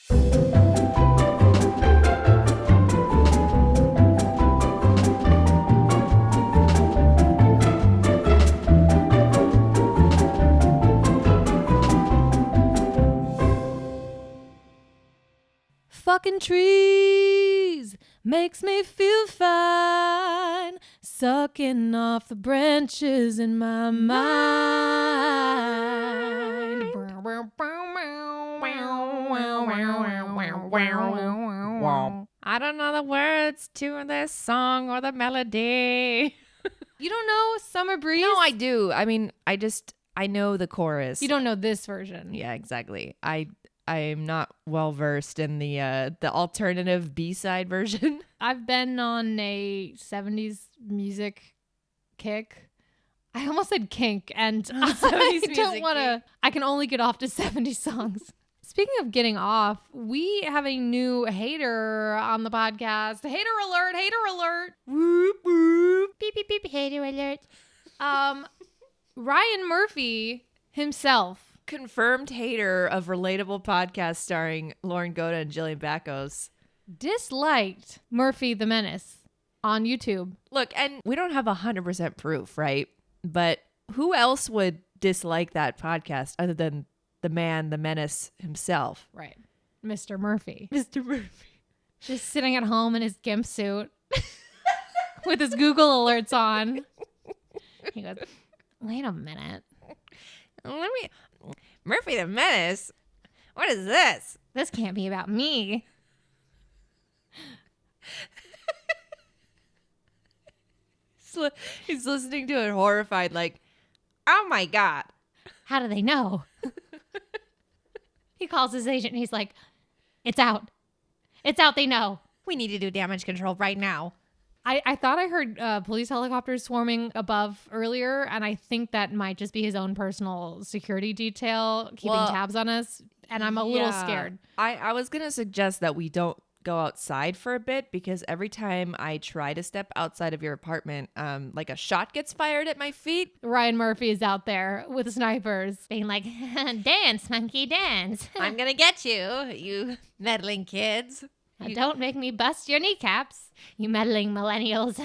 Fucking trees makes me feel fine, sucking off the branches in my mind. I don't know the words to this song or the melody. You don't know Summer Breeze? No, I do. I mean, I know the chorus. You don't know this version. Yeah, exactly. I am not well versed in the alternative B-side version. I've been on a 70s music kick. I almost said kink, and I don't want to. I can only get off to 70s songs. Speaking of getting off, we have a new hater on the podcast. Hater alert! Hater alert! Whoop whoop. Beep beep beep! Hater alert! Ryan Murphy himself. Confirmed hater of Relatable podcast starring Lauren Goda and Jillian Backos. Disliked Murphy the Menace on YouTube. Look, and we don't have 100% proof, right? But who else would dislike that podcast other than the man, the menace himself? Right. Mr. Murphy. Mr. Murphy. Just sitting at home in his gimp suit with his Google alerts on. He goes, wait a minute. Murphy the Menace? What is this? This can't be about me. He's listening to it horrified, like, oh my God. How do they know? He calls his agent and he's like, it's out. It's out, they know. We need to do damage control right now. I thought I heard police helicopters swarming above earlier, and I think that might just be his own personal security detail keeping tabs on us, and I'm a little scared. I was going to suggest that we don't go outside for a bit, because every time I try to step outside of your apartment, like a shot gets fired at my feet. Ryan Murphy is out there with snipers being like, dance, monkey, dance. I'm going to get you, you meddling kids. Don't make me bust your kneecaps, you meddling millennials.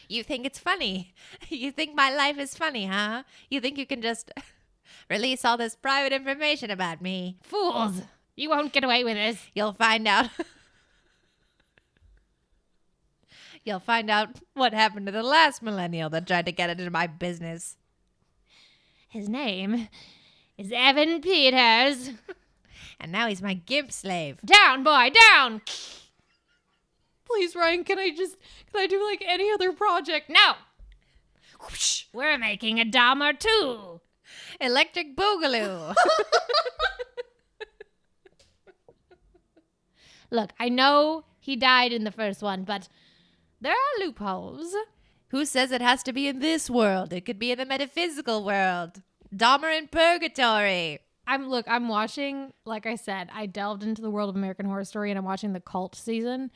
You think it's funny? You think my life is funny, huh? You think you can just release all this private information about me? Fools! You won't get away with this. You'll find out. You'll find out what happened to the last millennial that tried to get into my business. His name is Evan Peters. And now he's my gimp slave. Down, boy, down! Please, Ryan, can I do like any other project? No! Whoosh. We're making a Dahmer 2. Electric Boogaloo. Look, I know he died in the first one, but there are loopholes. Who says it has to be in this world? It could be in the metaphysical world. Dahmer in purgatory. I'm watching, like I said, I delved into the world of American Horror Story, and I'm watching the cult season.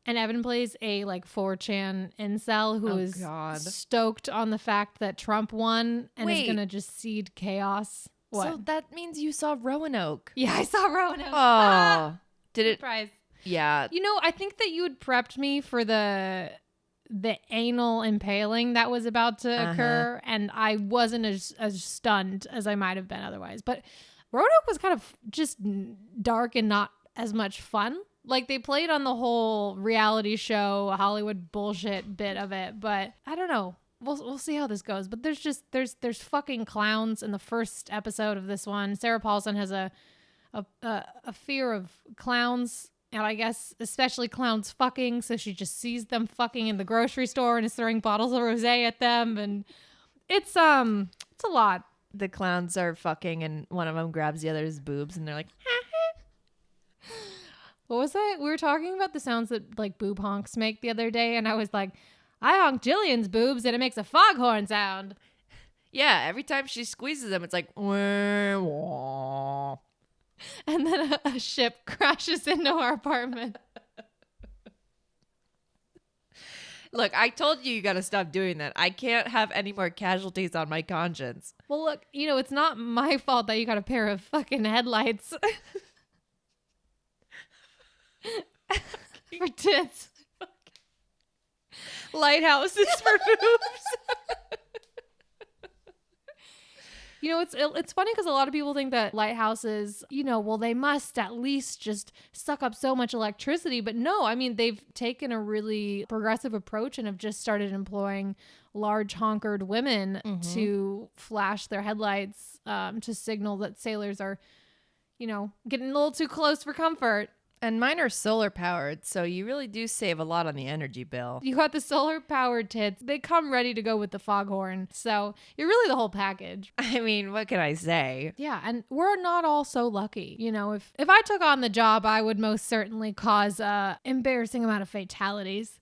And Evan plays a 4chan incel who is stoked on the fact that Trump won and is going to just seed chaos. What? So that means you saw Roanoke. Yeah, I saw Roanoke. Oh. Did it? Surprise. Yeah. You know, I think that you had prepped me for the anal impaling that was about to occur, and I wasn't as stunned as I might have been otherwise. But Roanoke was kind of just dark and not as much fun. Like, they played on the whole reality show Hollywood bullshit bit of it, but I don't know. We'll see how this goes. But there's fucking clowns in the first episode of this one. Sarah Paulson has a fear of clowns. And I guess especially clowns fucking, so she just sees them fucking in the grocery store and is throwing bottles of rosé at them, and it's a lot. The clowns are fucking, and one of them grabs the other's boobs, and they're like, what was that? We were talking about the sounds that boob honks make the other day, and I was like, I honk Jillian's boobs, and it makes a foghorn sound. Yeah, every time she squeezes them, it's like, wah, wah. And then a ship crashes into our apartment. Look, I told you got to stop doing that. I can't have any more casualties on my conscience. Well, look, it's not my fault that you got a pair of fucking headlights for tits. Lighthouses for boobs. It's funny because a lot of people think that lighthouses, well, they must at least just suck up so much electricity. But no, I mean, they've taken a really progressive approach and have just started employing large honkered women to flash their headlights to signal that sailors are, getting a little too close for comfort. And mine are solar powered, so you really do save a lot on the energy bill. You got the solar powered tits. They come ready to go with the foghorn. So you're really the whole package. I mean, what can I say? Yeah, and we're not all so lucky. If I took on the job, I would most certainly cause a embarrassing amount of fatalities.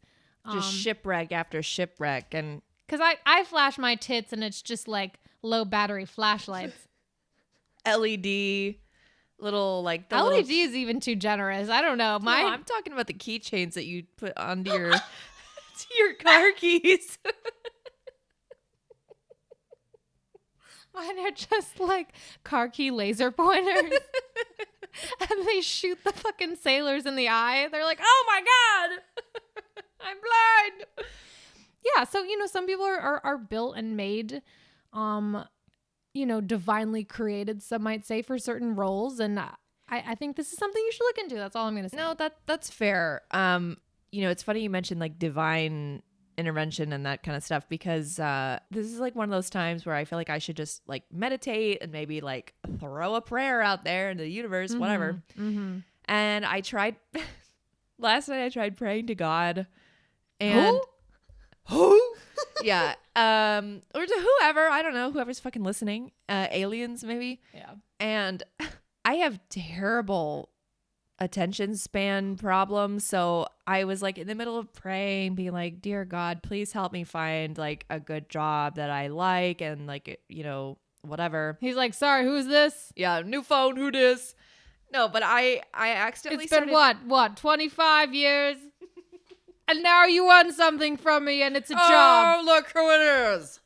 Just shipwreck after shipwreck. And because I flash my tits and it's just like low battery flashlights. LED. Little like the LED is even too generous. I don't know. No, I'm talking about the keychains that you put onto your to your car keys. Mine are just like car key laser pointers, and they shoot the fucking sailors in the eye. They're like, "Oh my god, I'm blind." Yeah, so some people are built and made. Divinely created, some might say, for certain roles. And I think this is something you should look into. That's all I'm going to say. No, that's fair. It's funny you mentioned like divine intervention and that kind of stuff, because this is like one of those times where I feel like I should just like meditate and maybe like throw a prayer out there into the universe, whatever. Mm-hmm. And I tried, last night I tried praying to God. And who? Yeah. Or to whoever, I don't know, whoever's fucking listening, aliens maybe. Yeah. And I have terrible attention span problems. So I was like in the middle of praying, being like, dear God, please help me find like a good job that I like and like, whatever. He's like, sorry, who's this? Yeah. New phone. Who this? No, but I accidentally It's been what, 25 years? And now you want something from me and it's a job. Oh, look who it is.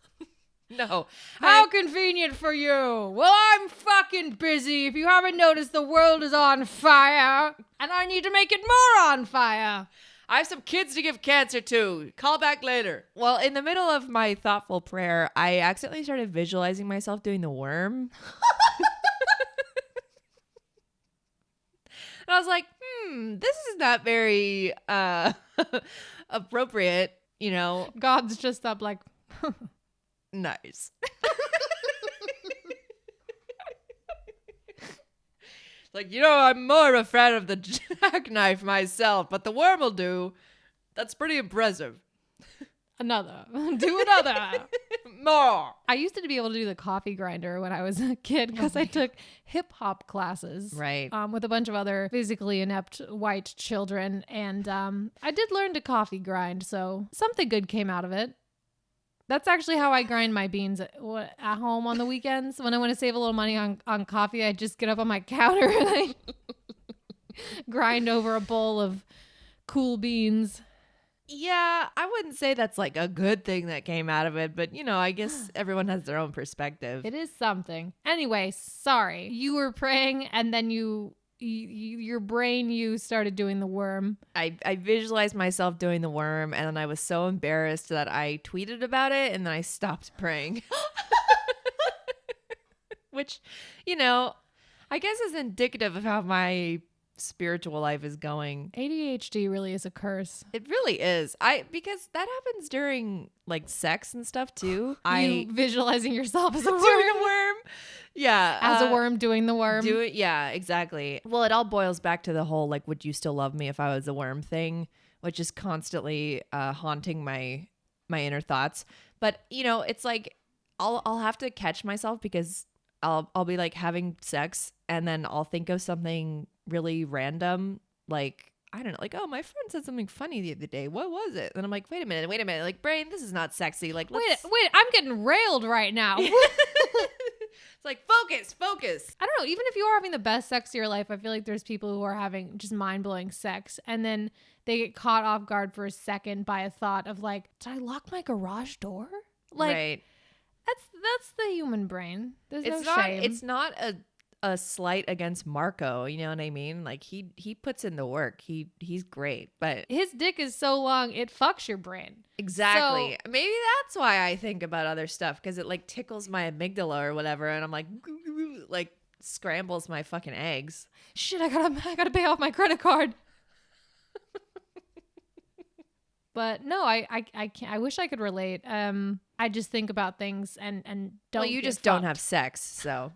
No. How convenient for you. Well, I'm fucking busy. If you haven't noticed, the world is on fire. And I need to make it more on fire. I have some kids to give cancer to. Call back later. Well, in the middle of my thoughtful prayer, I accidentally started visualizing myself doing the worm. And I was like, this is not very appropriate, God's just up like, nice. Like, I'm more a fan of the jackknife myself, but the worm will do. That's pretty impressive. Another. Do another. More. I used to be able to do the coffee grinder when I was a kid because I took hip hop classes. Right. With a bunch of other physically inept white children. And I did learn to coffee grind. So something good came out of it. That's actually how I grind my beans at home on the weekends. When I want to save a little money on coffee, I just get up on my counter and I grind over a bowl of cool beans. Yeah, I wouldn't say that's like a good thing that came out of it, but I guess everyone has their own perspective. It is something. Anyway, sorry. You were praying and then your brain started doing the worm. I visualized myself doing the worm and then I was so embarrassed that I tweeted about it and then I stopped praying. Which, I guess is indicative of how my spiritual life is going. ADHD really is a curse. It really is. Because that happens during like sex and stuff too. You visualizing yourself as a worm. Doing a worm. Yeah. As a worm doing the worm. Do it. Yeah, exactly. Well, it all boils back to the whole like, would you still love me if I was a worm thing, which is constantly haunting my inner thoughts. But it's like I'll have to catch myself because I'll be like having sex and then I'll think of something really random, like I don't know, like, oh, my friend said something funny the other day. What was it? And I'm like, wait a minute. Like, brain, this is not sexy. Like, wait, I'm getting railed right now. It's like, focus. I don't know. Even if you are having the best sex of your life, I feel like there's people who are having just mind-blowing sex. And then they get caught off guard for a second by a thought of like, did I lock my garage door? Like, right. That's the human brain. There's no shame. It's not a slight against Marco, you know what I mean? Like he puts in the work. He's great, but his dick is so long it fucks your brain. Exactly. So, maybe that's why I think about other stuff, because it like tickles my amygdala or whatever, and I'm like scrambles my fucking eggs. Shit, I gotta pay off my credit card. But no, I can't. I wish I could relate. I just think about things and don't. Well, you just don't have sex, so.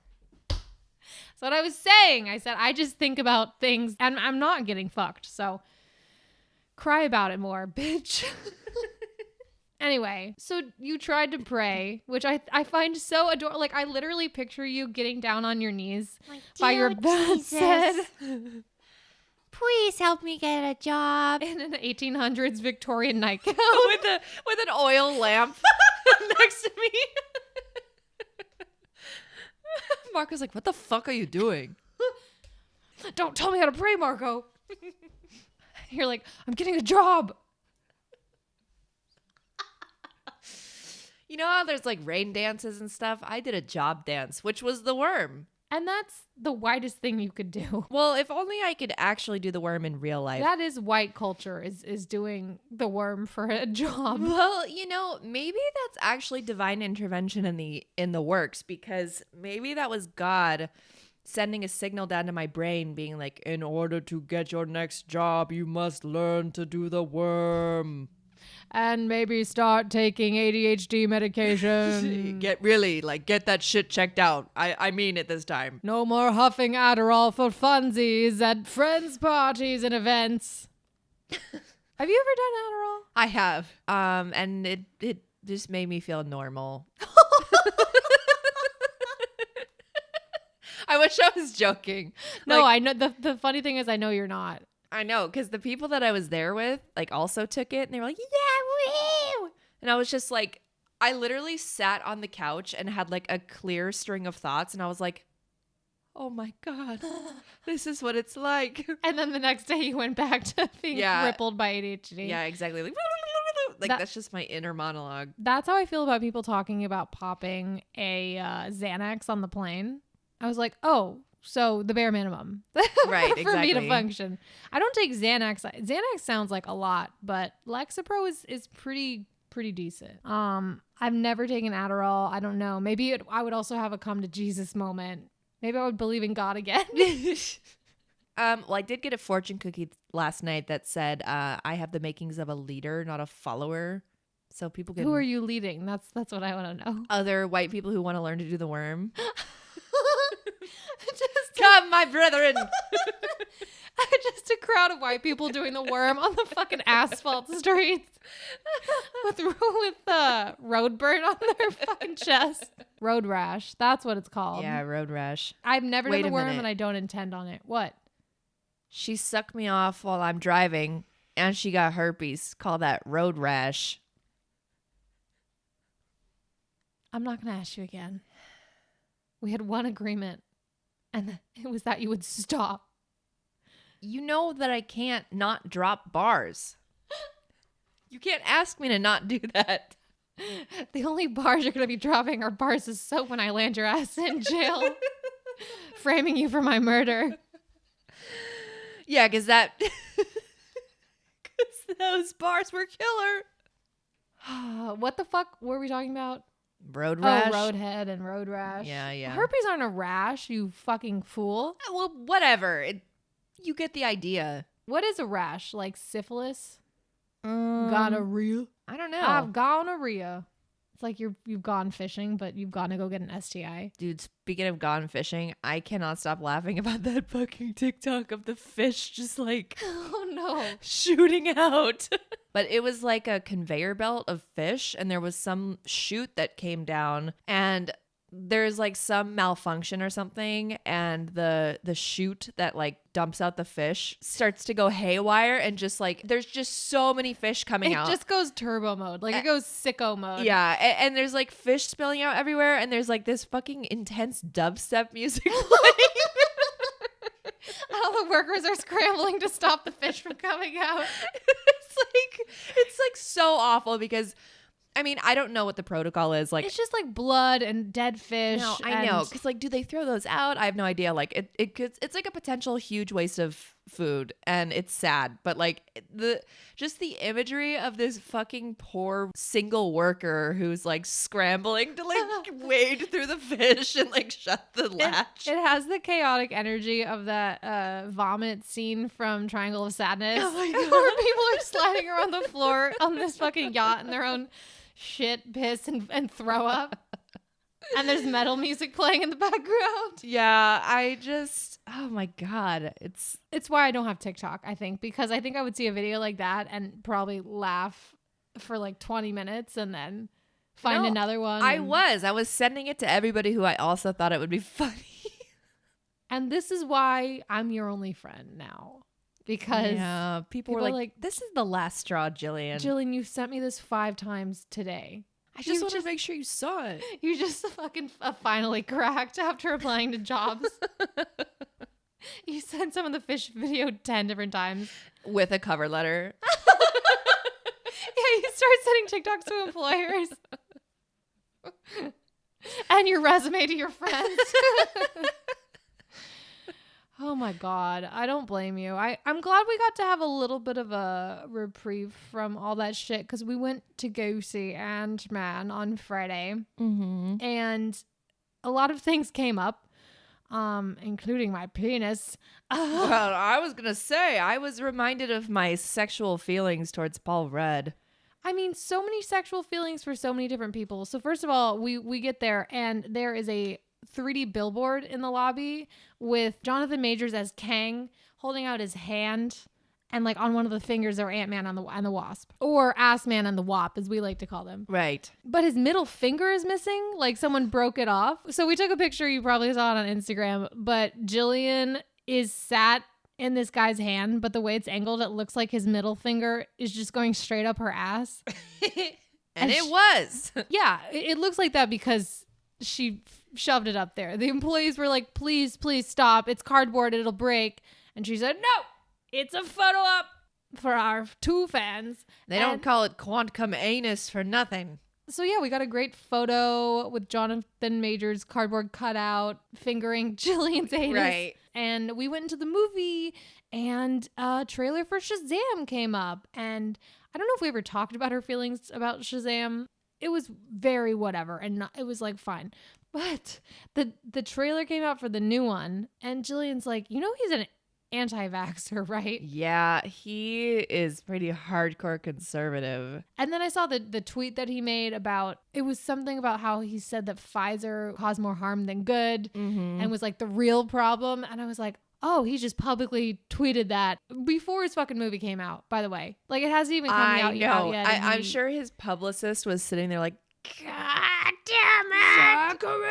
That's what I was saying. I said I just think about things and I'm not getting fucked. So cry about it more, bitch. Anyway, so you tried to pray, which I find so adorable. Like, I literally picture you getting down on your knees by your bedside. Please help me get a job. In an 1800s Victorian nightgown. with an oil lamp next to me. Marco's like, what the fuck are you doing? Don't tell me how to pray, Marco. You're like, I'm getting a job. You know how there's like rain dances and stuff? I did a job dance, which was the worm. And that's the whitest thing you could do. Well, if only I could actually do the worm in real life. That is white culture, is doing the worm for a job. Well, you know, maybe that's actually divine intervention in the works, because maybe that was God sending a signal down to my brain being like, in order to get your next job, you must learn to do the worm. And maybe start taking ADHD medication. Get that shit checked out. I mean it this time. No more huffing Adderall for funsies at friends' parties and events. Have you ever done Adderall? I have. And it just made me feel normal. I wish I was joking. No, I know. The funny thing is I know you're not. I know, because the people that I was there with like also took it and they were like, yeah, woo! And I was just like, I literally sat on the couch and had like a clear string of thoughts, and I was like, oh my God, this is what it's like. And then the next day you went back to being crippled by ADHD. Yeah, exactly. Like that's just my inner monologue. That's how I feel about people talking about popping a Xanax on the plane. I was like, oh, so the bare minimum. Right, for exactly. me to function. I don't take Xanax. Xanax sounds like a lot, but Lexapro is pretty decent. I've never taken Adderall. I don't know. Maybe I would also have a come to Jesus moment. Maybe I would believe in God again. Well, I did get a fortune cookie last night that said I have the makings of a leader, not a follower. So people can. Who are you leading? That's what I want to know. Other white people who want to learn to do the worm. Come, my brethren. Just a crowd of white people doing the worm on the fucking asphalt streets with road burn on their fucking chest. Road rash. That's what it's called. Yeah, road rash. I've never done the worm and I don't intend on it. What? She sucked me off while I'm driving and she got herpes. Call that road rash. I'm not going to ask you again. We had one agreement, and it was that you would stop. You know that I can't not drop bars. You can't ask me to not do that. The only bars you're going to be dropping are bars of soap when I land your ass in jail. Framing you for my murder. Yeah, because those bars were killer. What the fuck were we talking about? Road rash. Oh, roadhead and road rash. Yeah. Herpes aren't a rash, you fucking fool. Well, whatever. You get the idea. What is a rash? Like syphilis? Gonorrhea? I don't know. I've gonorrhea. It's like you've gone fishing, but you've gone to go get an STI. Dude, speaking of gone fishing, I cannot stop laughing about that fucking TikTok of the fish just like oh no, shooting out. But it was like a conveyor belt of fish, and there was some chute that came down, and there's like some malfunction or something, and the chute that like dumps out the fish starts to go haywire, and just like there's just so many fish coming out. It just goes turbo mode. Like it goes sicko mode. Yeah, and there's like fish spilling out everywhere, and there's like this fucking intense dubstep music playing. All the workers are scrambling to stop the fish from coming out. It's like so awful because I mean, I don't know what the protocol is. Like, it's just like blood and dead fish. No, I know. Because like, do they throw those out? I have no idea. Like, it's like a potential huge waste of food, and it's sad. But like the imagery of this fucking poor single worker who's like scrambling to like wade through the fish and like shut the latch. It has the chaotic energy of that vomit scene from Triangle of Sadness. Oh my God. Where people are sliding around the floor on this fucking yacht in their own shit, piss, and throw up. And there's metal music playing in the background. Yeah, oh my God. It's why I don't have TikTok, I think, because I think I would see a video like that and probably laugh for like 20 minutes and then find another one. I was sending it to everybody who I also thought it would be funny. And this is why I'm your only friend now. Because people were like, this is the last straw, Jillian. Jillian, you sent me this 5 times today. I just wanted to make sure you saw it. You just fucking finally cracked after applying to jobs. You sent some of the fish video 10 different times. With a cover letter. Yeah, you start sending TikToks to employers. And your resume to your friends. Oh my God. I don't blame you. I'm glad we got to have a little bit of a reprieve from all that shit because we went to go see Ant-Man on Friday. Mm-hmm. And a lot of things came up, including my penis. Well, I was going to say, I was reminded of my sexual feelings towards Paul Rudd. I mean, so many sexual feelings for so many different people. So first of all, we get there and there is a 3D billboard in the lobby with Jonathan Majors as Kang holding out his hand, and like on one of the fingers are Ant-Man and the Wasp, or Ass-Man and the Wop as we like to call them. Right. But his middle finger is missing, like someone broke it off. So we took a picture, you probably saw it on Instagram, but Jillian is sat in this guy's hand, but the way it's angled, it looks like his middle finger is just going straight up her ass. and it was. Yeah, it looks like that because she shoved it up there. The employees were like, please stop. It's cardboard. It'll break. And she said, no, it's a photo op for our 2 fans. They don't call it quantum anus for nothing. So yeah, we got a great photo with Jonathan Majors' cardboard cutout fingering Jillian's anus. Right. And we went into the movie and a trailer for Shazam came up. And I don't know if we ever talked about her feelings about Shazam. It was very whatever, and it was like fine. But the trailer came out for the new one, and Jillian's like, you know, he's an anti-vaxxer, right? Yeah, he is pretty hardcore conservative. And then I saw the tweet that he made about, it was something about how he said that Pfizer caused more harm than good, and was like the real problem. And I was like, oh, he just publicly tweeted that before his fucking movie came out, by the way. Like, it hasn't even come out yet. I'm sure his publicist was sitting there like, God damn it! Zachary!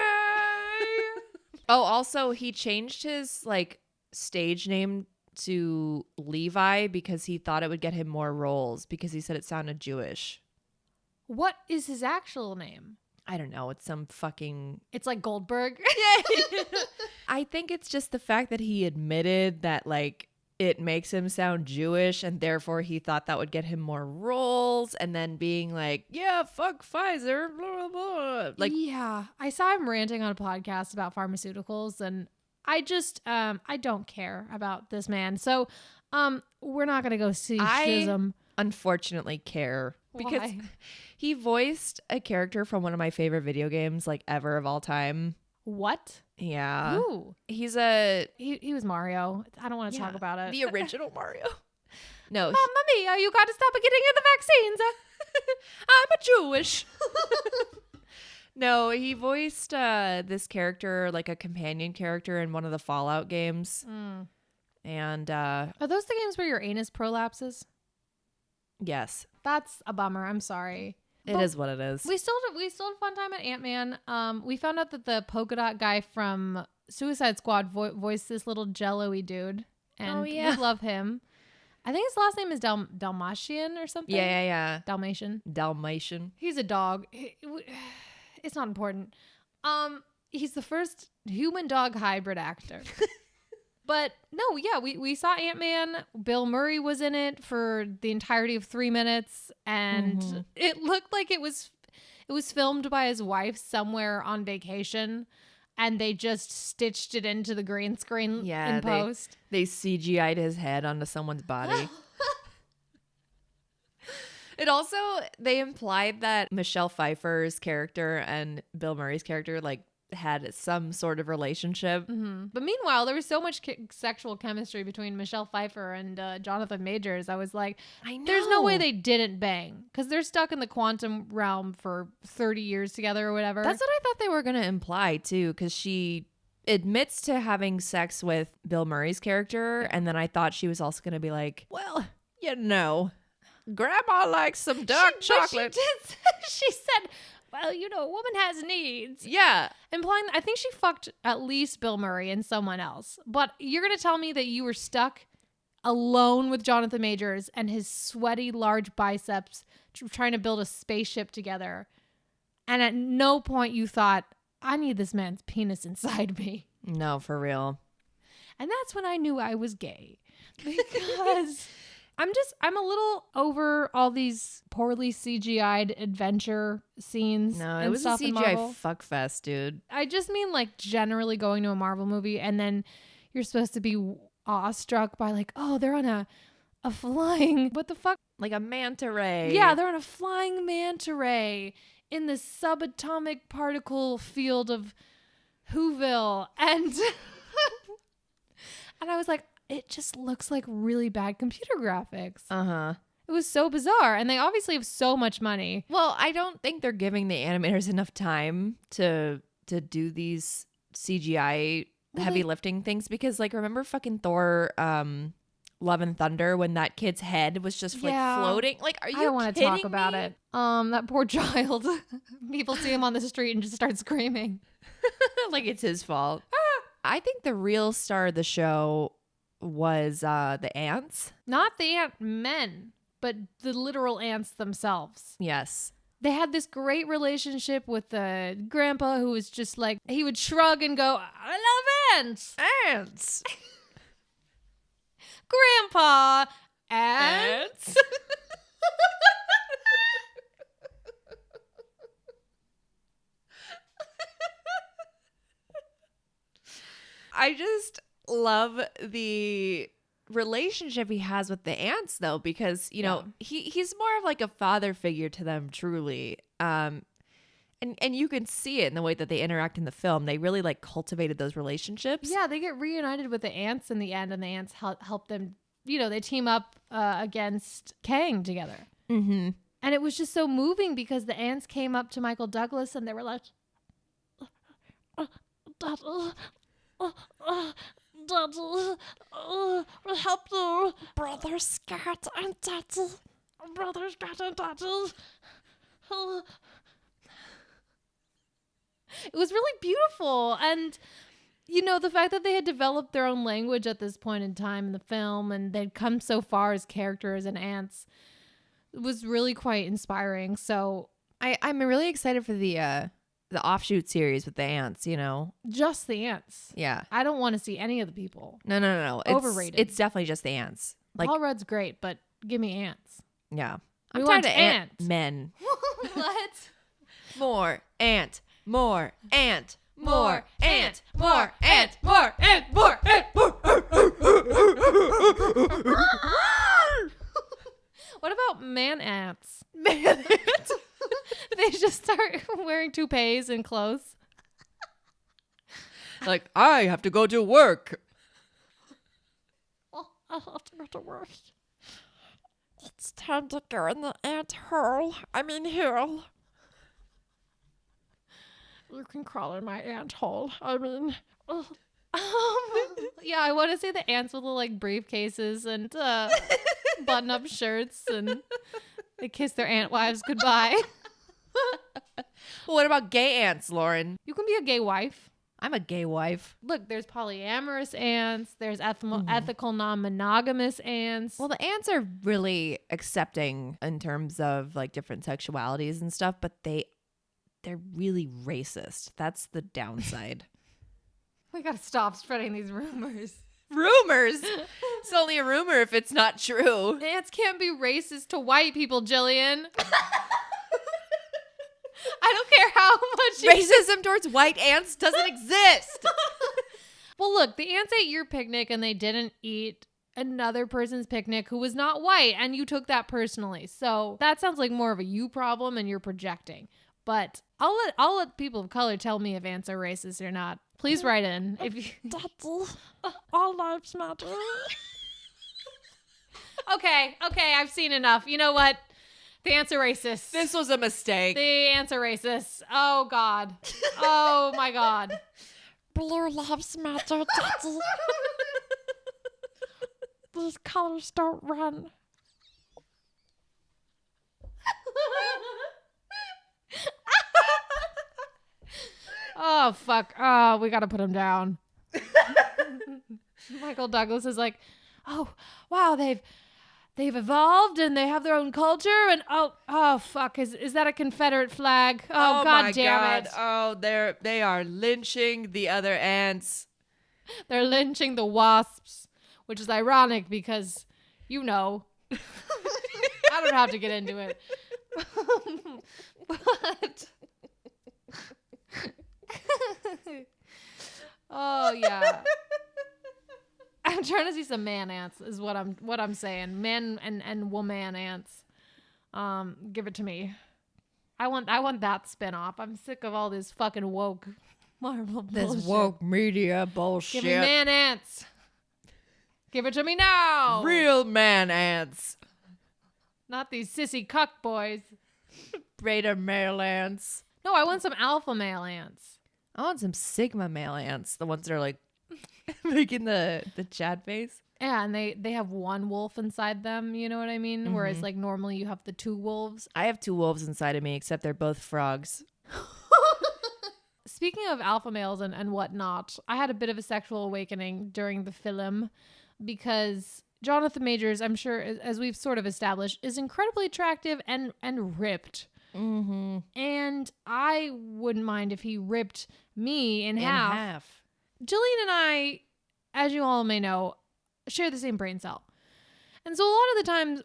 Oh, also, he changed his, like, stage name to Levi because he thought it would get him more roles because he said it sounded Jewish. What is his actual name? I don't know. It's some fucking... It's like Goldberg. I think it's just the fact that he admitted that, like, it makes him sound Jewish and therefore he thought that would get him more roles, and then being like, yeah, fuck Pfizer, blah, blah, blah. Like, yeah. I saw him ranting on a podcast about pharmaceuticals, and I just, I don't care about this man. So, we're not going to go see Shazam. Unfortunately care. Because Why? he voiced a character from one of my favorite video games, like, ever of all time. What? Yeah. Ooh. He was Mario. I don't want to talk about it. The original Mario. No. Mamma mia, you got to stop getting in the vaccines. I'm a Jewish. No, he voiced this character, like a companion character in one of the Fallout games. And are those the games where your anus prolapses? yes. That's a bummer. I'm sorry. It is what it is. We still had a fun time at Ant-Man. We found out that the polka dot guy from Suicide Squad voiced this little jello-y dude. And we love him. I think his last name is Dalmatian or something. Yeah. Dalmatian. He's a dog. It's not important. He's the first human-dog hybrid actor. But no, yeah, we saw Ant-Man. Bill Murray was in it for the entirety of 3 minutes, and it looked like it was filmed by his wife somewhere on vacation, and they just stitched it into the green screen in post. They CGI'd his head onto someone's body. It also, they implied that Michelle Pfeiffer's character and Bill Murray's character like had some sort of relationship. But meanwhile, there was so much sexual chemistry between Michelle Pfeiffer and Jonathan Majors. I was like, I know. There's no way they didn't bang, because they're stuck in the quantum realm for 30 years together or whatever. That's what I thought they were going to imply too, because she admits to having sex with Bill Murray's character, and then I thought she was also going to be like, well, Grandma likes some dark chocolate. She said, well, a woman has needs. Yeah. Implying that I think she fucked at least Bill Murray and someone else. But you're going to tell me that you were stuck alone with Jonathan Majors and his sweaty, large biceps trying to build a spaceship together. And at no point you thought, I need this man's penis inside me. No, for real. And that's when I knew I was gay. Because... I'm a little over all these poorly CGI'd adventure scenes. No, it was a CGI fuckfest, dude. I just mean like generally going to a Marvel movie and then you're supposed to be awestruck by like, oh, they're on a flying, what the fuck? Like a manta ray. Yeah, they're on a flying manta ray in the subatomic particle field of Whoville. And I was like, it just looks like really bad computer graphics. It was so bizarre. And they obviously have so much money. Well, I don't think they're giving the animators enough time to do these CGI heavy lifting things, because like, remember fucking Thor Love and Thunder when that kid's head was just like floating? Like, are you kidding me? I don't want to talk about it. That poor child. People see him on the street and just start screaming. Like it's his fault. I think the real star of the show was the ants. Not the ant men, but the literal ants themselves. Yes. They had this great relationship with the grandpa who was just like, he would shrug and go, I love ants. Ants. Grandpa. Ants. I just love the relationship he has with the ants though, because he's more of like a father figure to them, truly. And you can see it in the way that they interact in the film. They really like cultivated those relationships. Yeah, they get reunited with the ants in the end, and the ants help them. They team up against Kang together. Mm-hmm. And it was just so moving because the ants came up to Michael Douglas and they were like, Daddy, help you, Brother Scott and Daddy. Brother Scott and Daddy. It was really beautiful. And, the fact that they had developed their own language at this point in time in the film and they'd come so far as characters and ants was really quite inspiring. So I'm really excited for the offshoot series with the ants, Just the ants. Yeah. I don't want to see any of the people. No. Overrated. It's definitely just the ants. Like, Paul Rudd's great, but give me ants. Yeah. I'm tired of ant men. What? More ant. More ant. More ant. More ant. More ant. More ant. What about man ants? Man ants. They just start wearing toupees and clothes. Like, I have to go to work. Well, I have to go to work. It's time to go in the ant hole. Hill. You can crawl in my ant hole. Yeah, I want to see the ants with little like briefcases and button-up shirts, and they kiss their ant wives goodbye. Well, what about gay ants, Lauren? You can be a gay wife. I'm a gay wife. Look, there's polyamorous ants. There's ethical non-monogamous ants. Well, the ants are really accepting in terms of like different sexualities and stuff, but they're really racist. That's the downside. We gotta stop spreading these rumors. Rumors? It's only a rumor if it's not true. Ants can't be racist to white people, Jillian. I don't care how much Racism towards white ants doesn't exist. Well, look, the ants ate your picnic and they didn't eat another person's picnic who was not white, and you took that personally. So that sounds like more of a you problem and you're projecting. But I'll let people of color tell me if ants are racist or not. Please write in. If you all lives matter. Okay, I've seen enough. You know what? The ants are racist. This was a mistake. The ants are racist. Oh, God. Oh, my God. Blue lives matter. These colors don't run. Oh, fuck. Oh, we got to put him down. Michael Douglas is like, oh, wow, they've evolved and they have their own culture, and oh fuck, is that a Confederate flag? Oh, God damn it. Oh, they are lynching the other ants. They're lynching the wasps, which is ironic because I don't have to get into it. But oh yeah. I'm trying to see some man ants is what I'm saying. Men and woman ants. Give it to me. I want that spinoff. I'm sick of all this fucking woke Marvel bullshit. This woke media bullshit. Give me man ants. Give it to me now. Real man ants. Not these sissy cuck boys. Beta male ants. No, I want some alpha male ants. I want some sigma male ants. The ones that are like making the Chad face. Yeah, and they have one wolf inside them, you know what I mean? Whereas like normally you have the two wolves. I have two wolves inside of me, except they're both frogs. Speaking of alpha males and whatnot, I had a bit of a sexual awakening during the film because Jonathan Majors, I'm sure, as we've sort of established, is incredibly attractive and ripped. Mm-hmm. And I wouldn't mind if he ripped me in half. Jillian and I, as you all may know, share the same brain cell. And so a lot of the times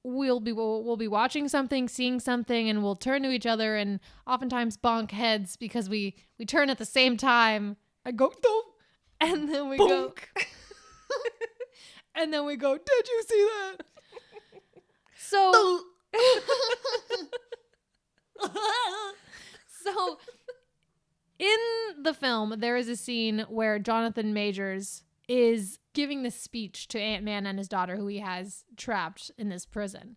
we'll be watching something, seeing something, and we'll turn to each other and oftentimes bonk heads because we turn at the same time. I go, "Don't," and then we go, and then we go, "Did you see that?" So, so in the film, there is a scene where Jonathan Majors is giving this speech to Ant-Man and his daughter, who he has trapped in this prison.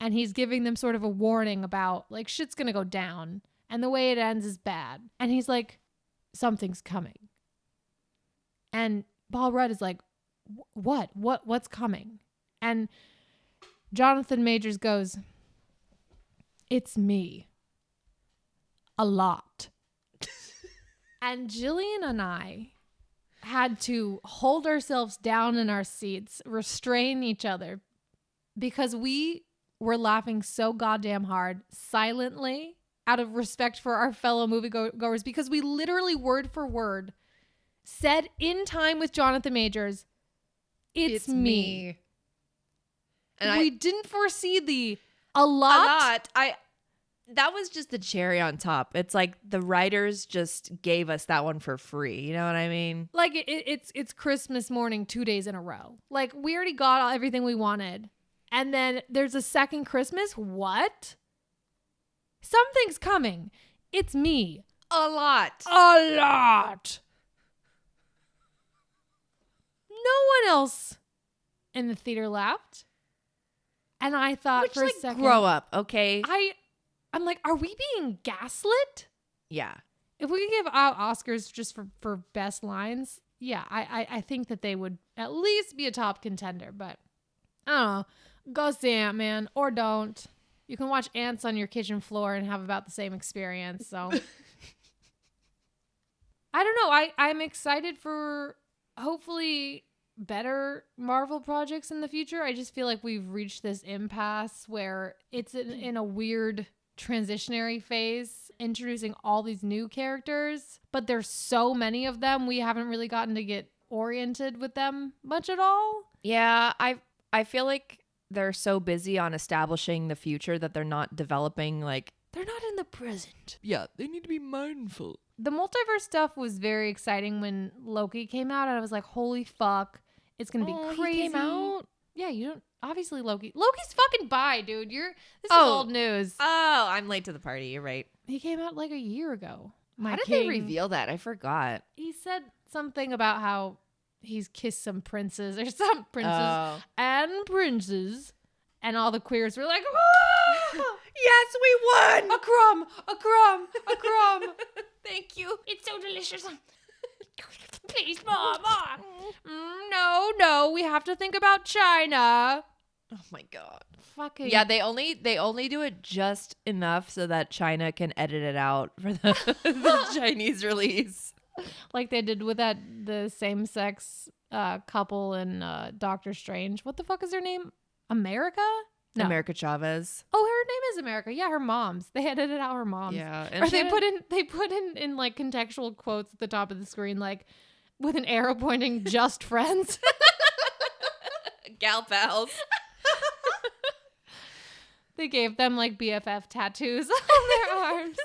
And he's giving them sort of a warning about, like, shit's gonna go down. And the way it ends is bad. And he's like, something's coming. And Paul Rudd is like, what's coming? And Jonathan Majors goes, it's me. A lot. And Jillian and I had to hold ourselves down in our seats, restrain each other, because we were laughing so goddamn hard, silently, out of respect for our fellow moviegoers, because we literally, word for word, said in time with Jonathan Majors, it's me. And we didn't foresee a lot. That was just the cherry on top. It's like the writers just gave us that one for free. You know what I mean? Like it's Christmas morning 2 days in a row. Like we already got everything we wanted. And then there's a second Christmas. What? Something's coming. It's me. A lot. A lot. No one else in the theater laughed. And I thought for a second, grow up, okay? I'm like, are we being gaslit? Yeah. If we could give out Oscars just for best lines, yeah, I think that they would at least be a top contender. But I don't know. Go see Ant-Man or don't. You can watch ants on your kitchen floor and have about the same experience. So I don't know. I'm excited for hopefully better Marvel projects in the future. I just feel like we've reached this impasse where it's in a weird transitionary phase, introducing all these new characters, but there's so many of them, we haven't really gotten to get oriented with them much at all. Yeah, I feel like they're so busy on establishing the future that they're not developing, like, They're not in the present. yeah, they need to be mindful. The multiverse stuff was very exciting when Loki came out, and I was like, holy fuck, it's gonna be crazy. He came out? Yeah, you don't obviously Loki's fucking bi, dude. This is old news. Oh, I'm late to the party. You're right. He came out like a year ago. How did they reveal that? I forgot. He said something about how he's kissed some princes or some princes and princes, and all the queers were like, "Ah! Yes, we won. A crumb, a crumb, a crumb." Thank you. It's so delicious. Please, Mom. No, we have to think about China. Oh my god. Fucking Yeah, they only do it just enough so that China can edit it out for the Chinese release. Like they did with the same-sex couple in Doctor Strange. What the fuck is her name? America? No. America Chavez. Oh, her name is America. Yeah, her mom's. They edited out her mom's. Yeah, Or they put in like contextual quotes at the top of the screen, like with an arrow pointing, just friends. Gal pals. They gave them like BFF tattoos on their arms.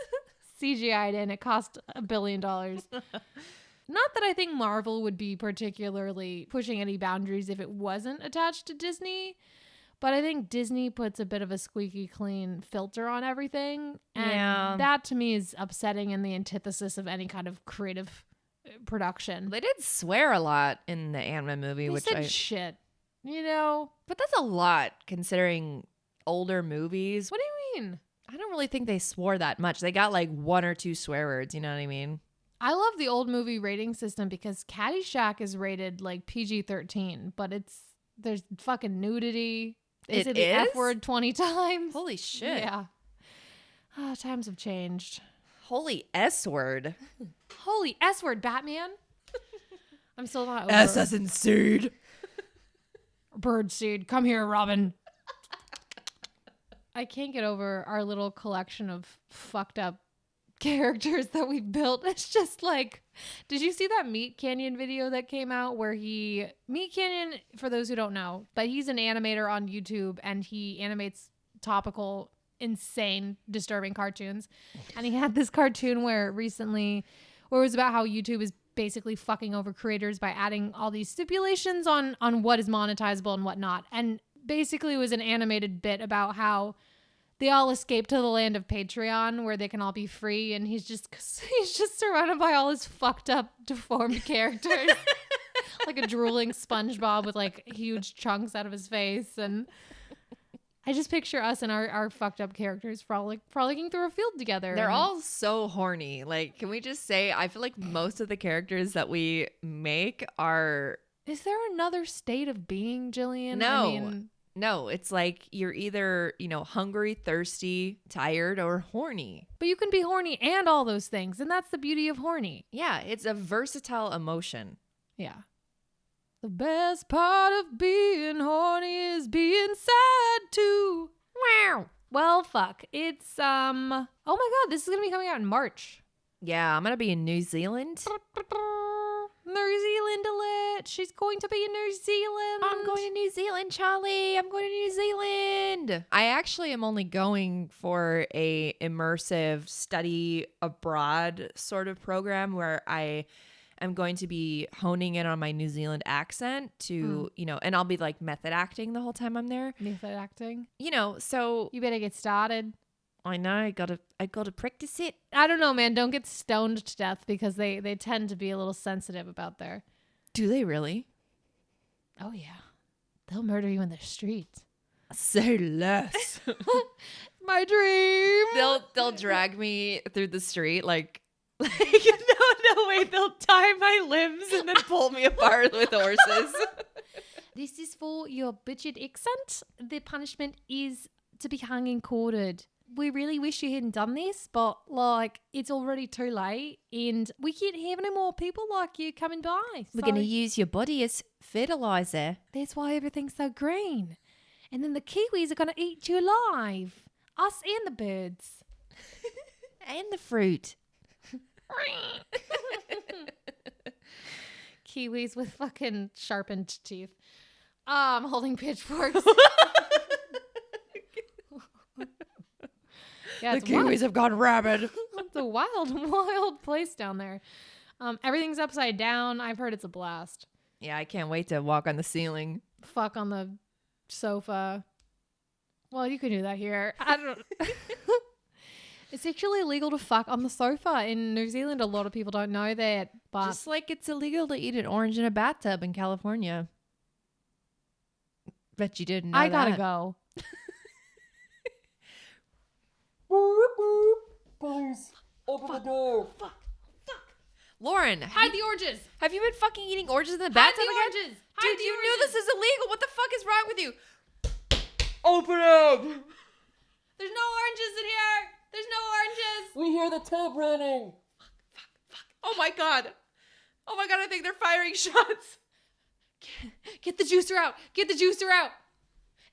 CGI'd in. It cost $1 billion. Not that I think Marvel would be particularly pushing any boundaries if it wasn't attached to Disney, but I think Disney puts a bit of a squeaky clean filter on everything. And that to me is upsetting and the antithesis of any kind of creative production. They did swear a lot in the Ant-Man movie, They said shit, you know? but that's a lot considering older movies. What do you mean? I don't really think they swore that much. They got like 1 or 2 swear words, you know what I mean? I love the old movie rating system because Caddyshack is rated like PG-13, but there's fucking nudity. They say the F word 20 times. Holy shit. Yeah. Times have changed. Holy S word. Holy S word, Batman. I'm still not over Assassin Seed. Birdseed. Come here, Robin. I can't get over our little collection of fucked up characters that we built. It's just like, did you see that Meat Canyon video that came out where Meat Canyon, for those who don't know, but he's an animator on YouTube and he animates topical, insane, disturbing cartoons. And he had this cartoon where it was about how YouTube is basically fucking over creators by adding all these stipulations on what is monetizable and what not. And basically it was an animated bit about how they all escape to the land of Patreon where they can all be free, and he's just surrounded by all his fucked up, deformed characters. Like a drooling SpongeBob with like huge chunks out of his face. And I just picture us and our fucked up characters frolicking through a field together. They're all so horny. Like, can we just say, I feel like most of the characters that we make are... Is there another state of being, Jillian? No. No, it's like you're either, hungry, thirsty, tired, or horny. But you can be horny and all those things, and that's the beauty of horny. Yeah, it's a versatile emotion. Yeah. The best part of being horny is being sad too. Wow. Well, fuck. It's oh my god, this is gonna be coming out in March. Yeah, I'm gonna be in New Zealand. New Zealand alert. She's going to be in New Zealand. I'm going to New Zealand, Charlie. I'm going to New Zealand. I actually am only going for a immersive study abroad sort of program where I am going to be honing in on my New Zealand accent to, and I'll be like method acting the whole time I'm there. Method acting? So you better get started. I know, I gotta practice it. I don't know, man. Don't get stoned to death because they tend to be a little sensitive about their... Do they really? Oh, yeah. They'll murder you in the streets. Say less. My dream. They'll drag me through the street like no, wait, they'll tie my limbs and then pull me apart with horses. This is for your butchered accent. The punishment is to be hung and quartered. We really wish you hadn't done this, but like it's already too late and we can't have any more people like you coming by. We're going to use your body as fertilizer. That's why everything's so green. And then the kiwis are going to eat you alive. Us and the birds. And the fruit. Kiwis with fucking sharpened teeth. I'm holding pitchforks. Yeah, The kiwis have gone rabid. It's a wild, wild place down there. Everything's upside down. I've heard it's a blast. Yeah, I can't wait to walk on the ceiling. Fuck on the sofa. Well, you can do that here. I don't. It's actually illegal to fuck on the sofa in New Zealand. A lot of people don't know that, but Just like it's illegal to eat an orange in a bathtub in California. Bet you didn't know I gotta that. go. Please, open the door. Fuck. Lauren, Hide the oranges. have you been fucking eating oranges in the Hide bathtub the again? oranges. Hide Dude, the you knew oranges. this is illegal. What the fuck is wrong with you? Open up. There's no oranges in here. There's no oranges. We hear the tap running. Oh my god. Oh my god, I think they're firing shots. Get the juicer out. Get the juicer out.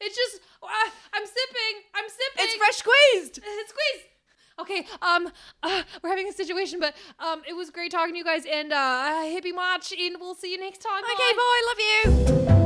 It's just, I'm sipping. I'm sipping. It's fresh squeezed. It's squeezed. Okay, we're having a situation, but it was great talking to you guys, and hippie march, and we'll see you next time. Okay, Bye. boy, love you.